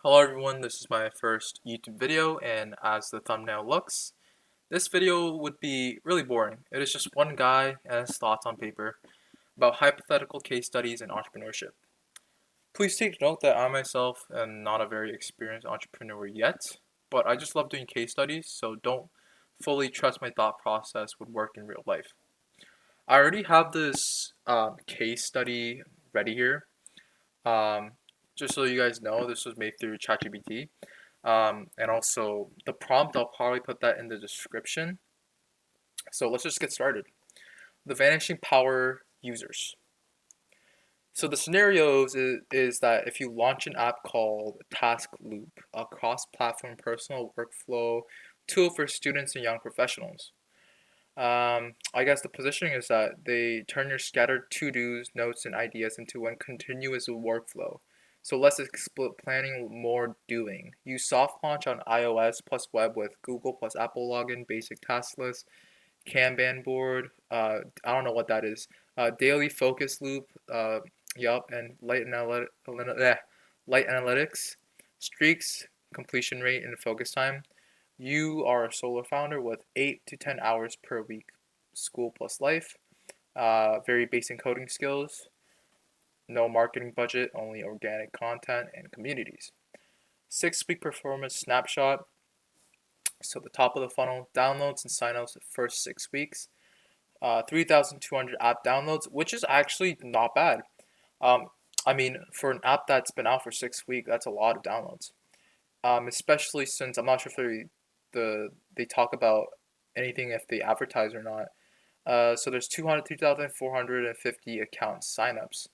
Hello everyone, this is my first YouTube video, and as the thumbnail looks, this video would be really boring. It is just one guy and his thoughts on paper about hypothetical case studies in entrepreneurship. Please take note that I myself am not a very experienced entrepreneur yet, but I just love doing case studies, so don't fully trust my thought process would work in real life. I already have this case study ready here. Um, just so you guys know, this was made through ChatGPT. And also the prompt, I'll probably put that in the description. So let's just get started. The vanishing power users. So the scenarios is that if you launch an app called Task Loop, a cross-platform personal workflow tool for students and young professionals. I guess the positioning is that they turn your scattered to-dos, notes, and ideas into one continuous workflow. So less split planning, more doing. Use soft launch on iOS plus web with Google plus Apple login, basic task list, Kanban board. I don't know what that is. Daily focus loop. Yup, and light analytics, streaks, completion rate, and focus time. You are a solo founder with 8 to 10 hours per week, school plus life, very basic coding skills, no marketing budget, only organic content and communities. 6 week performance snapshot. So the top of the funnel, downloads and signups the first 6 weeks. 3,200 app downloads, which is actually not bad. Um, I mean, for an app that's been out for 6 weeks, that's a lot of downloads. Especially since I'm not sure if they talk about anything if they advertise or not. So there's 203,450 account signups,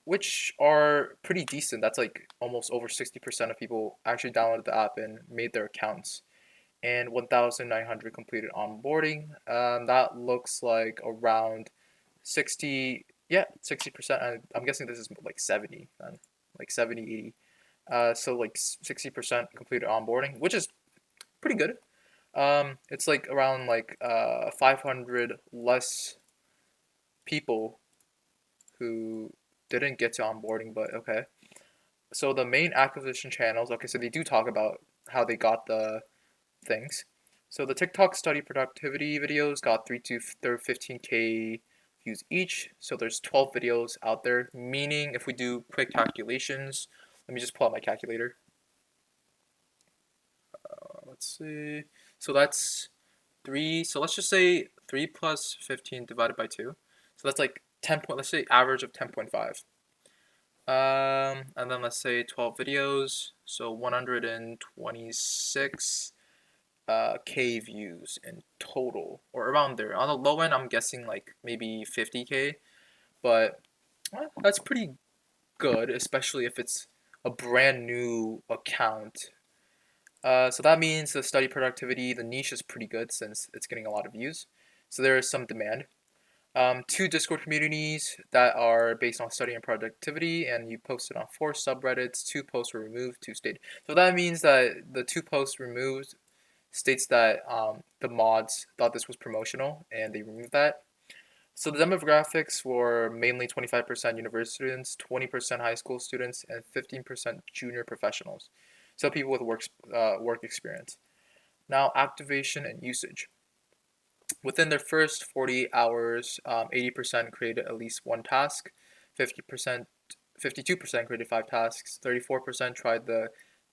which are pretty decent. That's like almost over 60% of people actually downloaded the app and made their accounts. And 1,900 completed onboarding. That looks like around 60, yeah, 60%. I'm guessing this is like 70, then, like 70, 80. So like 60% completed onboarding, which is pretty good. It's like around like 500 less people who didn't get to onboarding, but okay. So the main acquisition channels, okay, so they do talk about how they got the things. So the TikTok study productivity videos got 3 to 15K views each. So there's 12 videos out there, meaning if we do quick calculations, let me just pull out my calculator. Let's see. So that's 3. So let's just say 3 plus 15 divided by 2. So that's like 10 point, let's say average of 10.5. And then let's say 12 videos. So 126 K views in total, or around there. On the low end, I'm guessing like maybe 50K, but that's pretty good, especially if it's a brand new account. So that means the study productivity, the niche is pretty good since it's getting a lot of views. So there is some demand. 2 Discord communities that are based on study and productivity, and you posted on 4 subreddits. 2 posts were removed, 2 stayed. So that means that the 2 posts removed states that the mods thought this was promotional and they removed that. So the demographics were mainly 25% university students, 20% high school students, and 15% junior professionals. So people with work experience. Now activation and usage. Within their first 48 hours, 80% created at least one task, 50%, 52% created 5 tasks, 34% tried the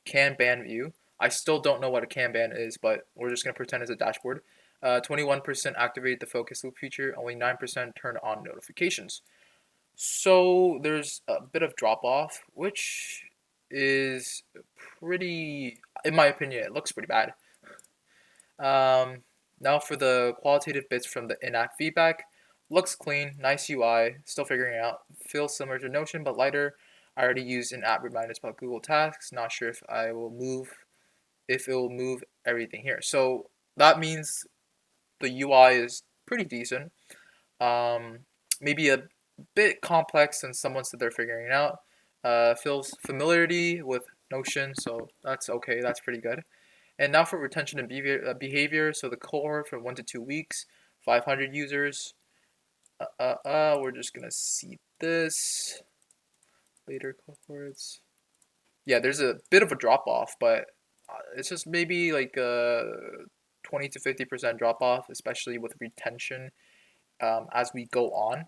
Kanban view. I still don't know what a Kanban is, but we're just going to pretend it's a dashboard. 21% activated the focus loop feature, only 9% turned on notifications. So there's a bit of drop off, which is pretty, in my opinion, it looks pretty bad. Um, Now for the qualitative bits from the in-app feedback. Looks clean, nice UI, still figuring it out. Feels similar to Notion but lighter. I already used in-app reminders about Google Tasks. Not sure if it will move everything here. So that means the UI is pretty decent. Um, Maybe a bit complex since someone said they're figuring it out. Feels familiarity with Notion, so that's okay. That's pretty good. And now for retention and behavior. So the cohort from 1 to 2 weeks, 500 users. We're just gonna see this later cohorts. yeah, there's a bit of a drop off, but it's just maybe like a 20 to 50% drop off, especially with retention as we go on.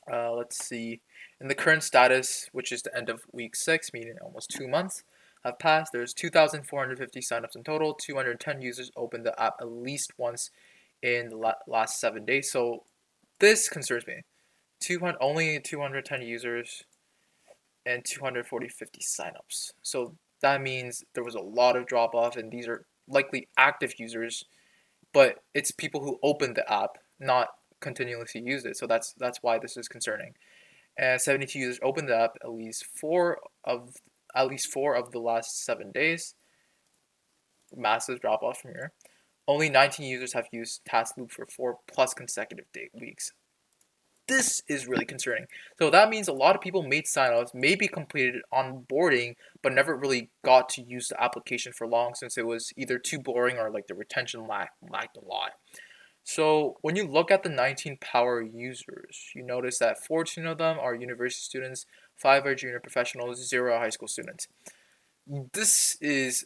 Let's see. In the current status, which is the end of week 6, meaning almost 2 months have passed, there's 2,450 signups in total. 210 users opened the app at least once in the last 7 days. So this concerns me. 200, only 210 users and 250 signups. So that means there was a lot of drop off, and these are likely active users, but it's people who opened the app, not continuously use it. So that's why this is concerning. And 72 users opened the app of at least 4 of the last 7 days. Massive drop off from here. Only 19 users have used Task Loop for 4+ consecutive weeks. This is really concerning. So that means a lot of people made signups, maybe completed onboarding, but never really got to use the application for long since it was either too boring or like the retention lacked a lot. So when you look at the 19 power users, you notice that 14 of them are university students, 5 are junior professionals, 0 are high school students. This is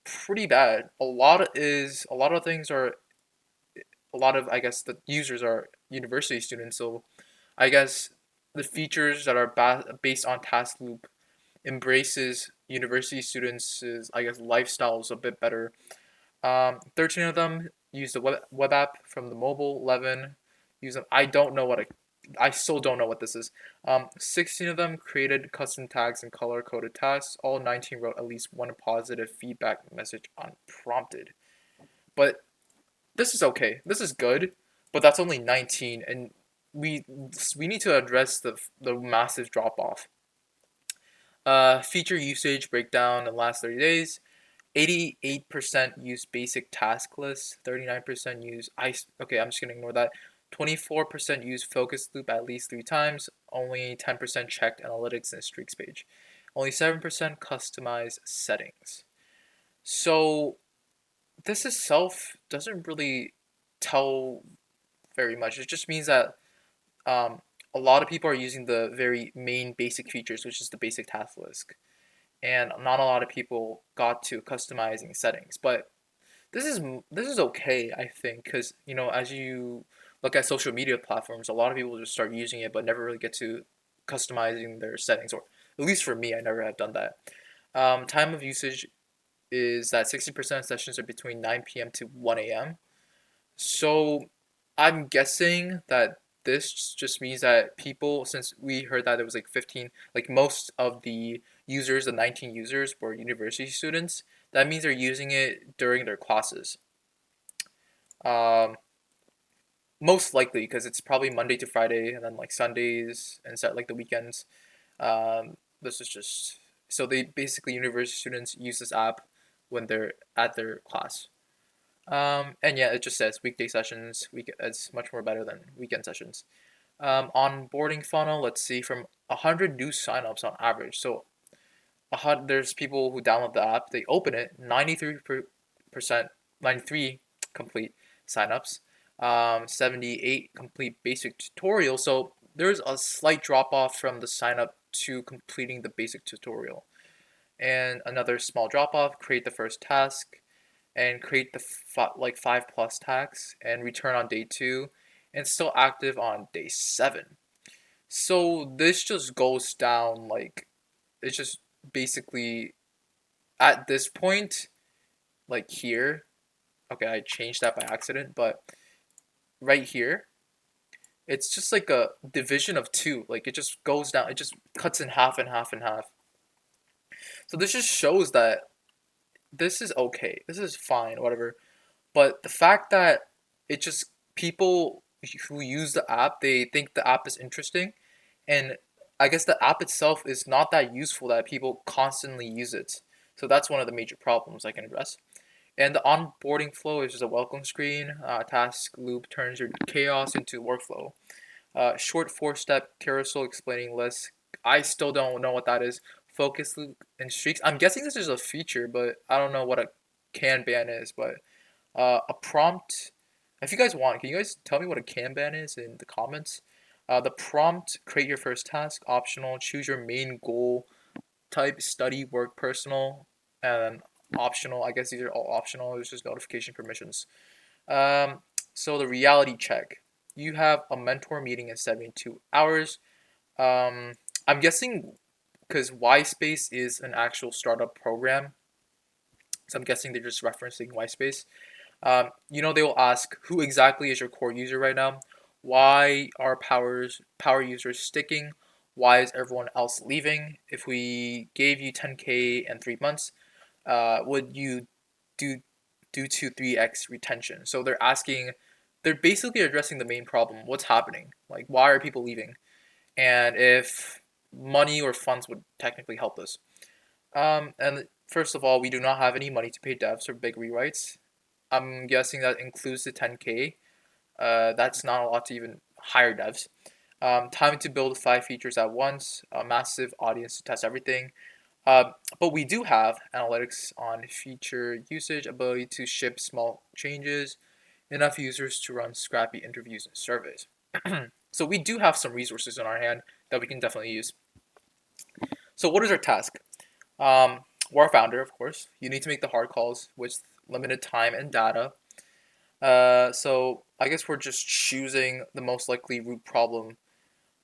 pretty bad. A lot of things are a lot of, I guess, the users are university students, so I guess the features that are based on Task Loop embraces university students' I guess lifestyles a bit better. 13 of them use the web app from the mobile. 11 use them. I still don't know what this is. 16 of them created custom tags and color coded tasks. All 19 wrote at least one positive feedback message unprompted. But this is okay. This is good, but that's only 19, and we we need to address the massive drop off. Feature usage breakdown in the last 30 days. 88% use basic task lists. 39% use ice. Okay, I'm just gonna ignore that. 24% use focus loop at least 3 times. Only 10% checked analytics and streaks page. Only 7% customize settings. So this itself doesn't really tell very much. It just means that um, a lot of people are using the very main basic features, which is the basic task list, and not a lot of people got to customizing settings. But this is okay, I think, because as you look at social media platforms, a lot of people just start using it, but never really get to customizing their settings, or at least for me, I never have done that. Time of usage is that 60% of sessions are between 9 p.m. to 1 a.m. So I'm guessing that this just means that people, since we heard that there was like 15, like most of the users, the 19 users were university students, that means they're using it during their classes. Um, Most likely because it's probably Monday to Friday and then like Sundays and like the weekends. This is just so they basically university students use this app when they're at their class. And yeah, it just says weekday sessions. It's much more better than weekend sessions. Onboarding funnel. Let's see, from 100 new signups on average. So there's people who download the app. They open it. 93%, 93 complete signups. 78 complete basic tutorial. So there's a slight drop off from the sign up to completing the basic tutorial, and another small drop off. Create the first task and create the 5+ tasks and return on day 2 and still active on day 7. So this just goes down like it's just basically at this point, like here. Okay, I changed that by accident, but right here, it's just like a division of 2. Like it just goes down, it just cuts in half and half and half. So this just shows that this is okay. This is fine, whatever. But the fact that it just people who use the app, they think the app is interesting, and I guess the app itself is not that useful that people constantly use it. So that's one of the major problems I can address. And the onboarding flow is just a welcome screen. Task loop turns your chaos into workflow. Short 4-step carousel explaining list. I still don't know what that is. Focus loop and streaks. I'm guessing this is a feature, but I don't know what a Kanban is. But a prompt. If you guys want, can you guys tell me what a Kanban is in the comments? The prompt: create your first task. Optional. Choose your main goal. type study, work, personal, and optional. I guess these are all optional. It's just notification permissions. Um, so the reality check. You have a mentor meeting in 72 hours. Um, I'm guessing because Y-Space is an actual startup program, so I'm guessing they're just referencing Y-Space. They will ask who exactly is your core user right now. Why are power users sticking? Why is everyone else leaving? If we gave you 10K in 3 months, would you do to 3x retention? So they're basically addressing the main problem. What's happening? Like, why are people leaving? And if money or funds would technically help this. And first of all, we do not have any money to pay devs or big rewrites. I'm guessing that includes the 10K. That's not a lot to even hire devs. Time to build 5 features at once, a massive audience to test everything. But we do have analytics on feature usage, ability to ship small changes, enough users to run scrappy interviews and surveys. So we do have some resources in our hand that we can definitely use. So what is our task? We're a founder, of course. You need to make the hard calls with limited time and data. So I guess we're just choosing the most likely root problem,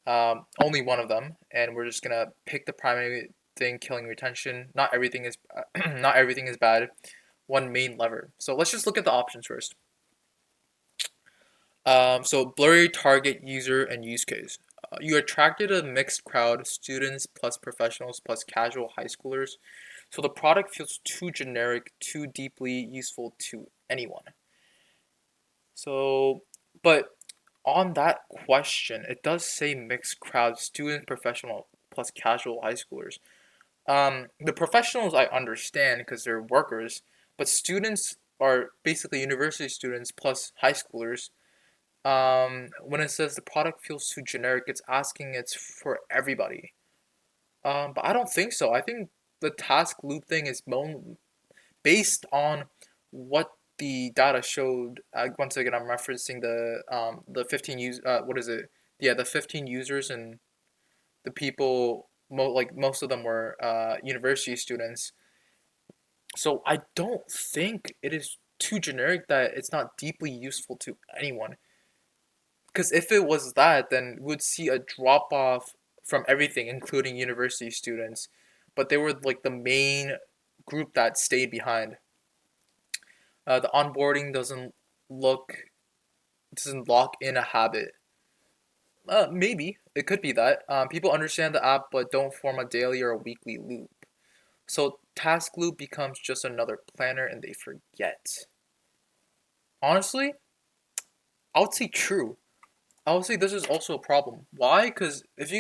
only one of them, and we're just gonna pick the primary thing killing retention. Not everything is not everything is bad. One main lever. So let's just look at the options first. So blurry target user and use case. You attracted a mixed crowd, students plus professionals plus casual high schoolers. So the product feels too generic, too deeply useful to anyone. So, but on that question, it does say mixed crowd, student, professional plus casual high schoolers. The professionals I understand because they're workers, but students are basically university students plus high schoolers. When it says the product feels too generic, it's asking it's for everybody. But I don't think so. I think the task loop thing is based on what the data showed. Once again, I'm referencing the 15 what is it? Yeah, the 15 users and the people. Like most of them were university students. So I don't think it is too generic that it's not deeply useful to anyone. Because if it was that, then we'd see a drop off from everything, including university students. But they were like the main group that stayed behind. The onboarding doesn't lock in a habit. Maybe it could be that people understand the app but don't form a daily or a weekly loop. So task loop becomes just another planner and they forget. Honestly, I would say true. I would say this is also a problem. Why? Because if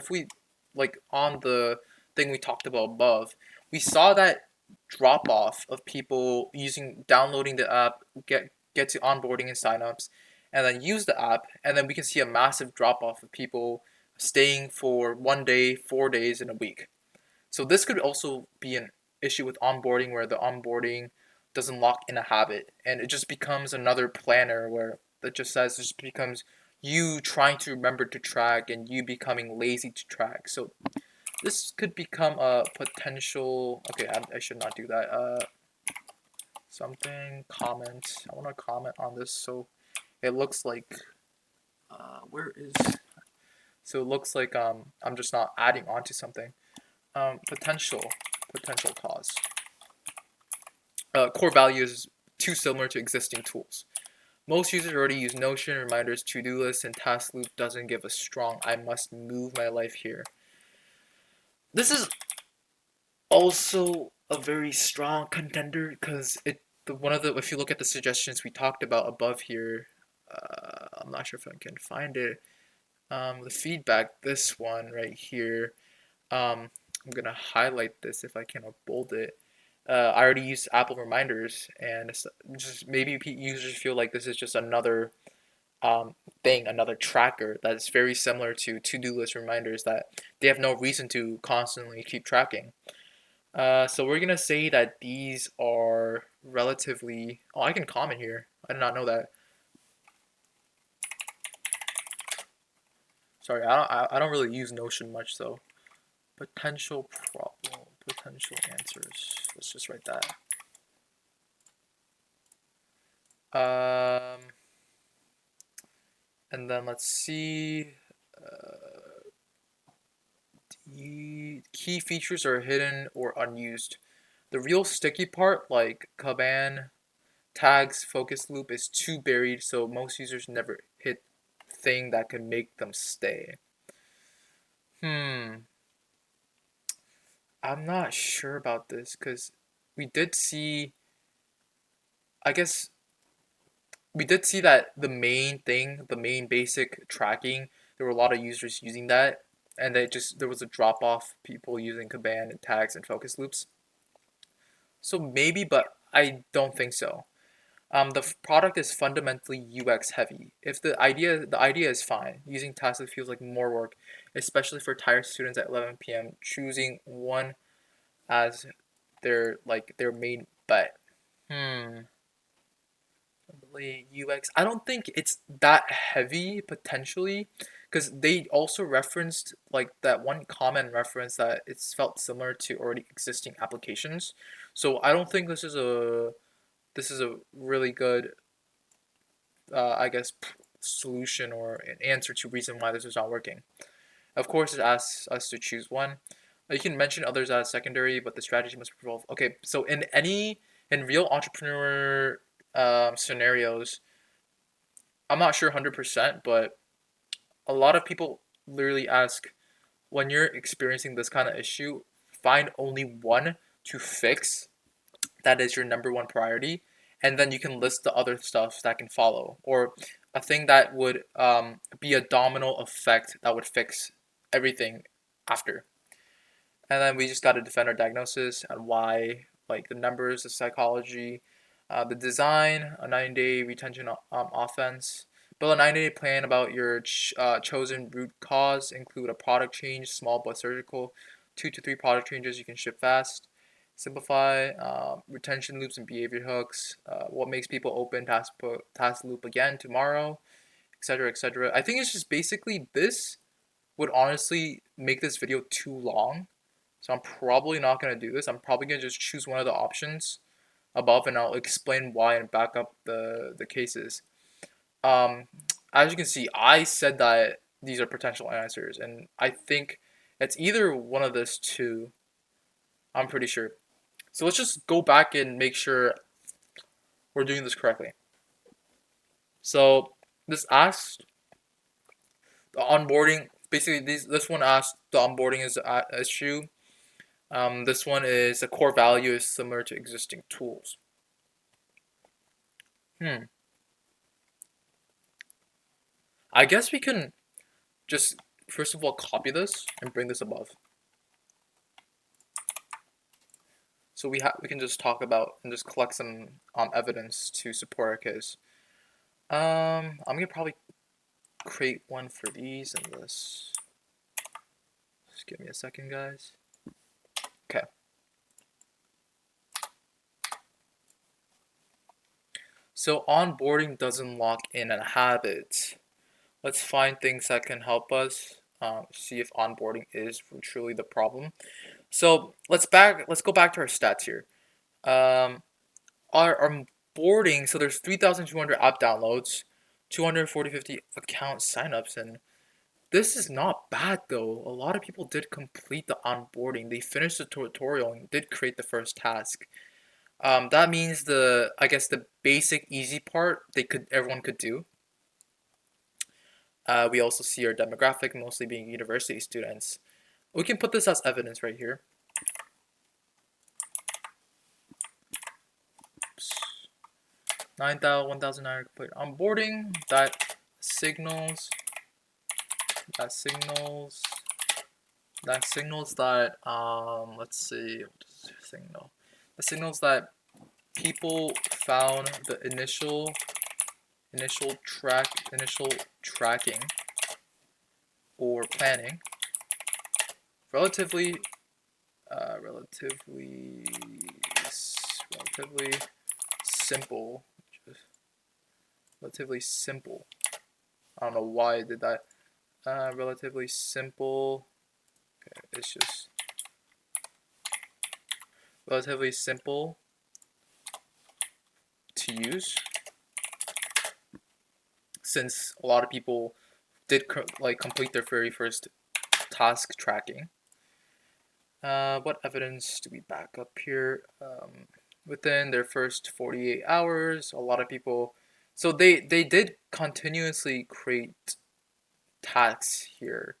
we like on the thing we talked about above, we saw that drop off of people downloading the app, get to onboarding and signups, and then use the app, and then we can see a massive drop off of people staying for 1 day, 4 days, in a week. So this could also be an issue with onboarding where the onboarding doesn't lock in a habit and it just becomes another planner where it just becomes you trying to remember to track and you becoming lazy to track. So this could become a potential. Okay, I should not do that. Something comment. I want to comment on this. So it looks like where is so it looks like I'm just not adding on to something. Potential cause. Core value is too similar to existing tools. Most users already use Notion, reminders, to-do lists, and task loop doesn't give a strong I must move my life here. This is also a very strong contender because if you look at the suggestions we talked about above here, I'm not sure if I can find it. The feedback, this one right here. I'm gonna highlight this if I can or bold it. I already use Apple reminders, and it's just maybe users feel like this is just another thing, another tracker that's very similar to to-do list reminders that they have no reason to constantly keep tracking. So we're gonna say that these are relatively. Oh, I can comment here. I did not know that. Sorry, I don't really use Notion much, so Potential problem, potential answers. Let's just write that. And then let's see. The key features are hidden or unused. The real sticky part, like Kaban, tags, focus loop, is too buried, so most users never hit thing that can make them stay. I'm not sure about this because we did see, I guess we did see that the main thing, the main basic tracking, there were a lot of users using that, and there was a drop off people using Kaban and tags and focus loops. So maybe, but I don't think so. The product is fundamentally UX heavy. If the idea is fine, using Tasks feels like more work, especially for tired students at 11 p.m. choosing one as their main bet. Hmm. UX. I don't think it's that heavy potentially, because they also referenced like that one comment reference that it's felt similar to already existing applications. So I don't think this is a really good I guess solution or an answer to reason why this is not working. Of course, it asks us to choose one. You can mention others as secondary, but the strategy must revolve. Okay, so in real entrepreneur scenarios, I'm not sure 100%, but a lot of people literally ask when you're experiencing this kind of issue, find only one to fix that is your number one priority, and then you can list the other stuff that can follow, or a thing that would be a domino effect that would fix everything after. And then we just got to defend our diagnosis and why, like the numbers, the psychology, the design, a 9-day retention offense. Build a 9-day plan about your chosen root cause. Include a product change, small but surgical. 2 to 3 product changes you can ship fast. Simplify retention loops and behavior hooks. What makes people open task loop again tomorrow, etc., etc. I think it's just basically this would honestly make this video too long, so I'm probably not going to do this. I'm probably going to just choose one of the options above and I'll explain why and back up the cases. Um, as you can see, I said that these are potential answers, and I think it's either one of those two. I'm pretty sure. So let's just go back and make sure we're doing this correctly. So this asks the onboarding. Basically, this one asks the onboarding is an issue. This one is a core value is similar to existing tools. I guess we can just first of all copy this and bring this above. So we can just talk about and just collect some evidence to support our case. I'm gonna probably create one for these and this. Just give me a second, guys. Okay. So onboarding doesn't lock in a habit. Let's find things that can help us see if onboarding is truly the problem. So let's go back to our stats here. Our onboarding, so there's 3,200 app downloads, 250 account signups, and this is not bad though. A lot of people did complete the onboarding. They finished the tutorial and did create the first task. That means I guess the basic easy part everyone could do. We also see our demographic mostly being university students. We can put this as evidence right here. 1,900 complete onboarding. That signals that let's see, what does it signal? That signals that people found the initial tracking or planning relatively simple. Relatively simple. I don't know why I did that. Relatively simple. Okay, it's just relatively simple to use, since a lot of people did complete their very first task tracking. What evidence do we back up here? Within their first 48 hours, a lot of people, so they did continuously create tasks here,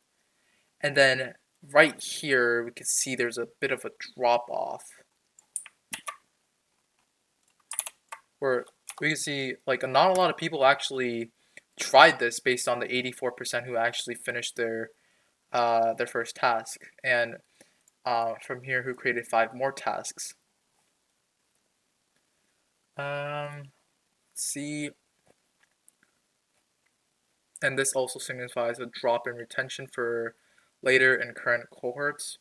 and then right here we can see there's a bit of a drop off where we can see like not a lot of people actually tried this based on the 84% who actually finished their first task, and from here who created 5 more tasks. Let's see, and this also signifies a drop in retention for later and current cohorts.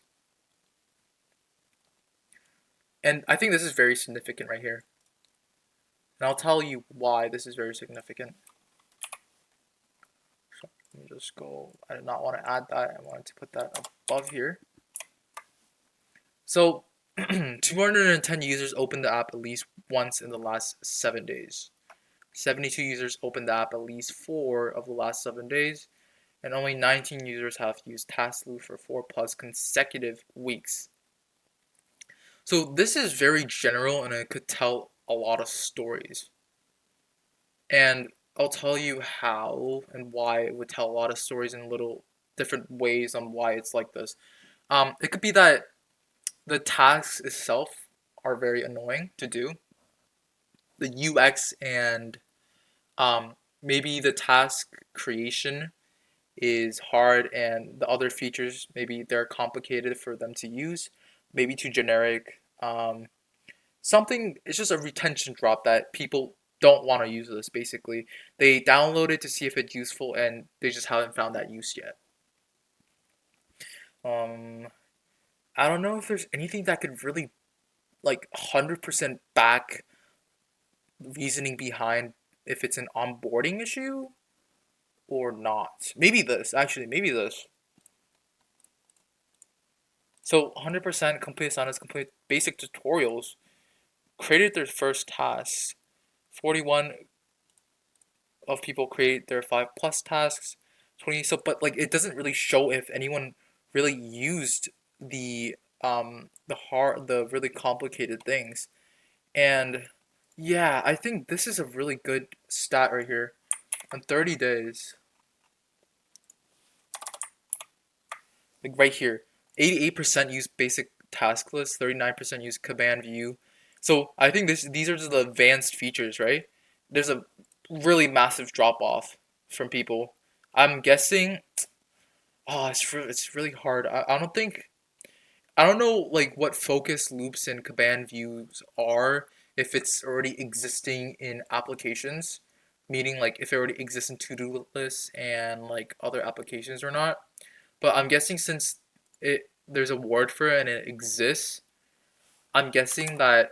And I think this is very significant right here. And I'll tell you why this is very significant. So let me just go, I did not want to add that, I wanted to put that above here. So 210 users opened the app at least once in the last 7 days. 72 users opened the app at least 4 of the last 7 days. And only 19 users have used TaskLoop for 4+ consecutive weeks. So this is very general and it could tell a lot of stories. And I'll tell you how and why it would tell a lot of stories in little different ways on why it's like this. It could be that the tasks itself are very annoying to do. The UX and maybe the task creation is hard, and the other features maybe they're complicated for them to use, maybe too generic. Something, it's just a retention drop that people don't want to use this. Basically, they download it to see if it's useful, and they just haven't found that use yet. I don't know if there's anything that could really like 100% back reasoning behind if it's an onboarding issue or not. Maybe this, actually, maybe this. So 100% complete assignments, complete basic tutorials, created their first tasks. 41 of people create their 5+ tasks. 20, so but like it doesn't really show if anyone really used the really complicated things. And yeah, I think this is a really good stat right here. On 30 days, like right here, 88% use basic task list, 39% use command view. So I think these are just the advanced features, right? There's a really massive drop off from people. I'm guessing. Oh, it's really hard. I don't know like what focus loops and command views are if it's already existing in applications, meaning like if it already exists in to-do lists and like other applications or not. But I'm guessing since there's a word for it and it exists, I'm guessing that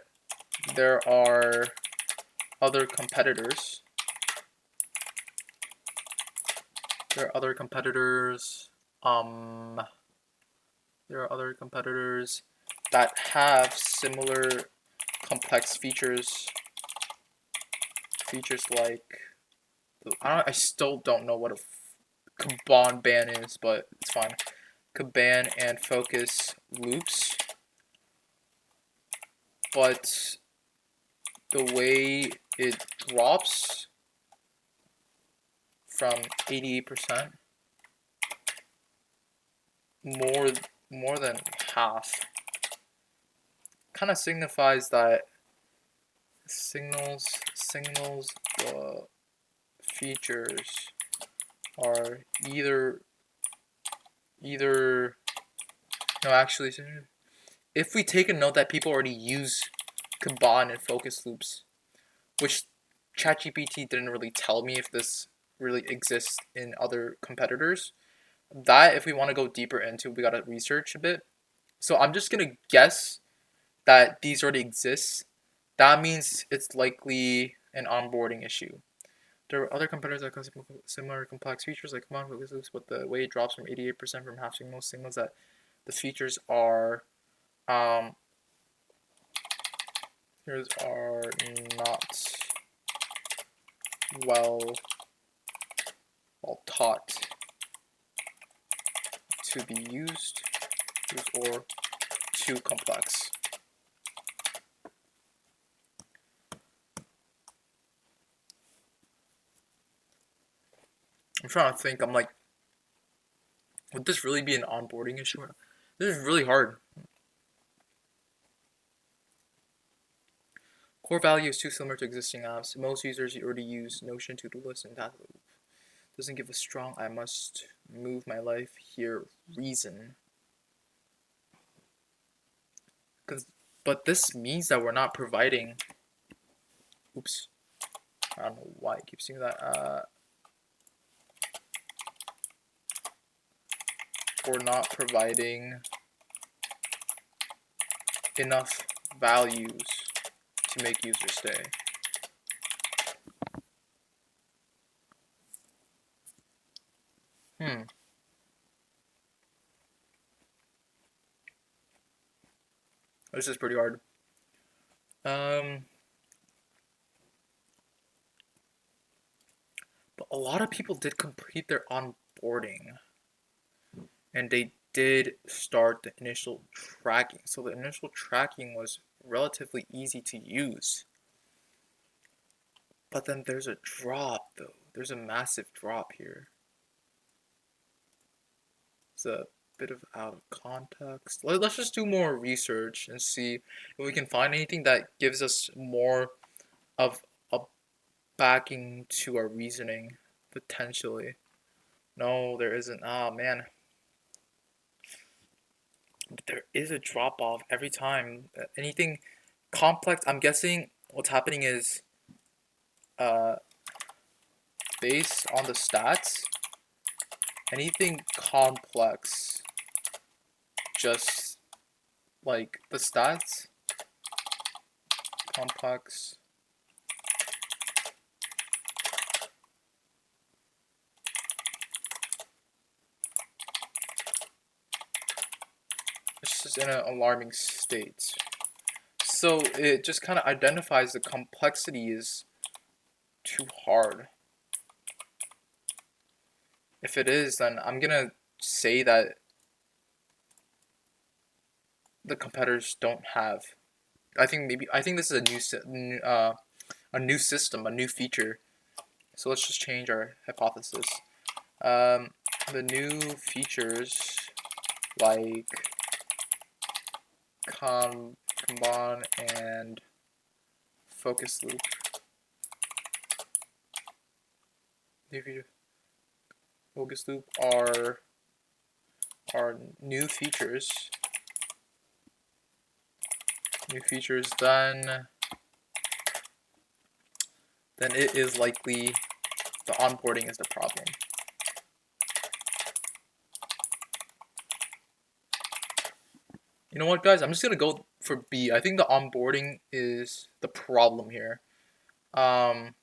there are other competitors. There are other competitors. Um, there are other competitors that have similar complex features. Features like I still don't know what a Kanban is, but it's fine. Kanban and focus loops, but the way it drops from 88%, more than half, kind of signifies that signals the features are either no, actually, if we take a note that people already use Kanban and focus loops, which ChatGPT didn't really tell me if this really exists in other competitors. That, if we want to go deeper into, we gotta research a bit. So I'm just gonna guess that these already exist. That means it's likely an onboarding issue. There are other competitors that have similar complex features like Kanban focus loops, but the way it drops from 88% from half signals that the features are um, Entrepreneurs are not well taught to be used or too complex. I'm trying to think. I'm like, would this really be an onboarding issue? This is really hard. Core value is too similar to existing apps. Most users already use Notion, to-do list, and that doesn't give a strong I must move my life here reason. But this means that we're not providing. Oops. I don't know why I keep seeing that. We're not providing enough values to make users stay. This is pretty hard. But a lot of people did complete their onboarding, and they did start the initial tracking. So the initial tracking was relatively easy to use. But then there's a drop, though. There's a massive drop here. It's a bit of out of context. Let's just do more research and see if we can find anything that gives us more of a backing to our reasoning, potentially. No, there isn't. Ah, man. But there is a drop off every time. Anything complex, I'm guessing what's happening is based on the stats, anything complex, just like the stats, complex, it's just in an alarming state. So it just kind of identifies the complexity is too hard. If it is, then I'm gonna say that the competitors don't have. I think this is a new system, a new feature. So let's just change our hypothesis. The new features like Kanban and focus loop. New feature. Focus loop are new features. New features, then it is likely the onboarding is the problem. You know what, guys? I'm just gonna go for B. I think the onboarding is the problem here. And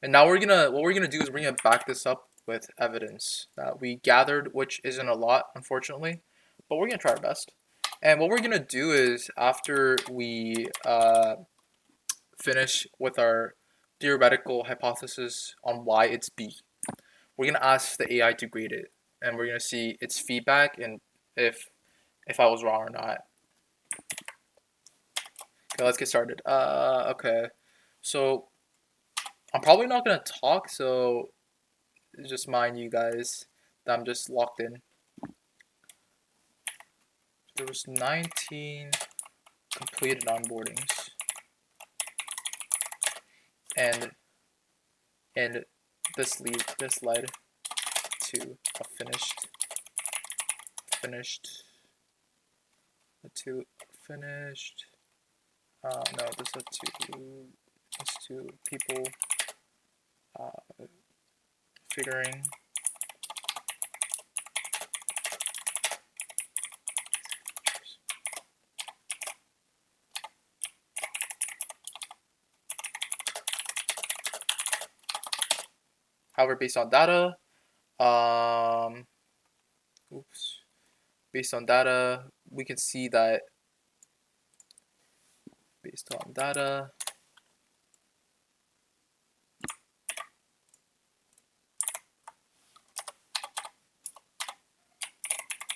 now what we're gonna do is we're gonna back this up with evidence that we gathered, which isn't a lot, unfortunately, but we're gonna try our best. And what we're gonna do is after we finish with our theoretical hypothesis on why it's B, we're gonna ask the AI to grade it, and we're gonna see its feedback and if I was wrong or not. Okay, let's get started. Okay, so I'm probably not gonna talk, so just mind you guys that I'm just locked in. There was 19 completed onboardings, and this led to a finished no, this led to people figuring however, based on data, based on data, we can see that based on data.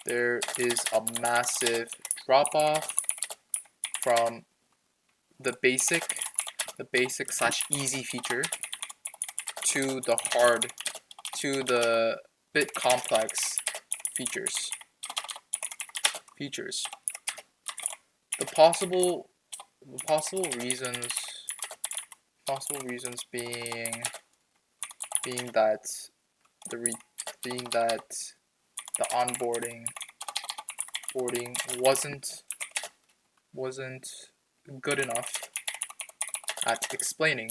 There is a massive drop-off from the basic slash easy feature to the bit complex features. The possible reasons being that the onboarding wasn't good enough at explaining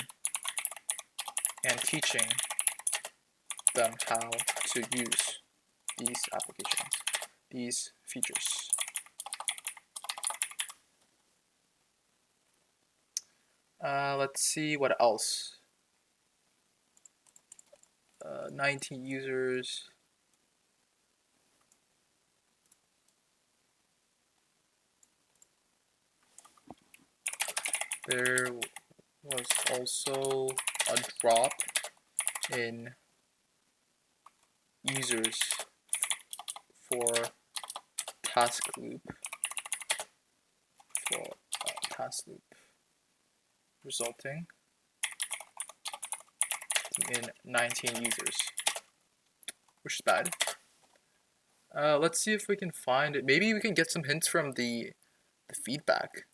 and teaching them how to use these applications, these features. Let's see what else. 19 users. There was also a drop in users for task loop, resulting in 19 users, which is bad. Let's see if we can find it. Maybe we can get some hints from the feedback.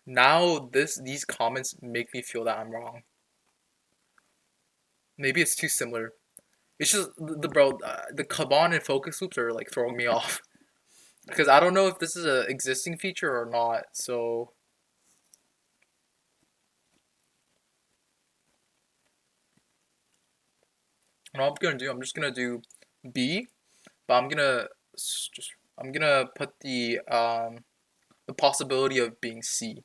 Now these comments make me feel that I'm wrong. Maybe it's too similar. It's just the Kaban and focus loops are like throwing me off because I don't know if this is an existing feature or not. So what I'm gonna do, I'm just gonna do B, but I'm gonna put the possibility of being C.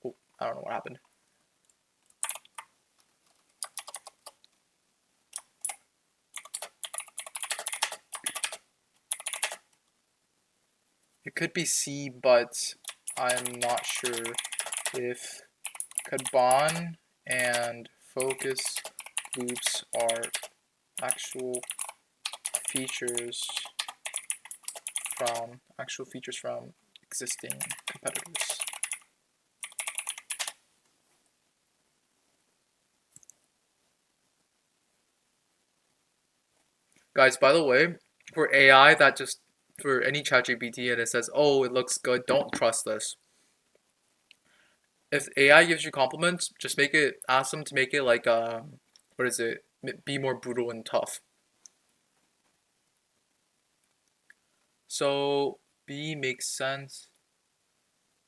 Oh, I don't know what happened. It could be C, but I'm not sure if Kanban and focus loops are actual features from existing competitors. Guys, by the way, for AI that just for any ChatGPT and it says, "Oh, it looks good," don't trust this. If AI gives you compliments, just ask them to make it like what is it? Be more brutal and tough. So B makes sense.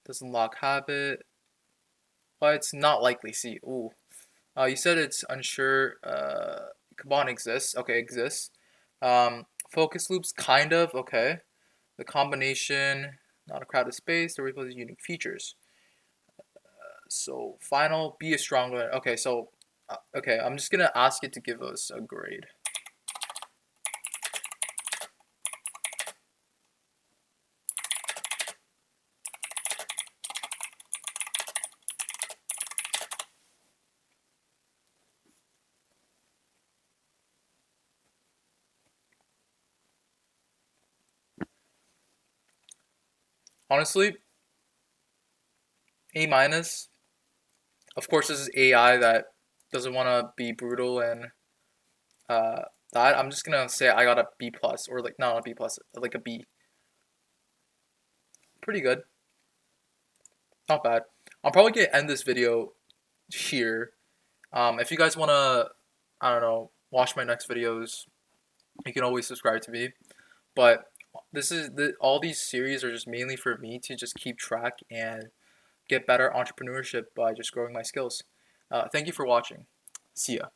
Doesn't lock habit. But it's not likely C. Ooh. You said it's unsure. Kaban exists. Okay, exists. Focus loops, kind of. Okay. The combination, not a crowded space. The replaces unique features. So final, B is stronger. Okay, so okay, I'm just gonna ask it to give us a grade. Honestly, A minus. Of course, this is AI that doesn't want to be brutal and that. I'm just gonna say I got a B plus or like not a B plus, like a B. Pretty good, not bad. I'm probably gonna end this video here. If you guys wanna, I don't know, watch my next videos, you can always subscribe to me. But all these series are just mainly for me to just keep track and get better entrepreneurship by just growing my skills. Thank you for watching. See ya.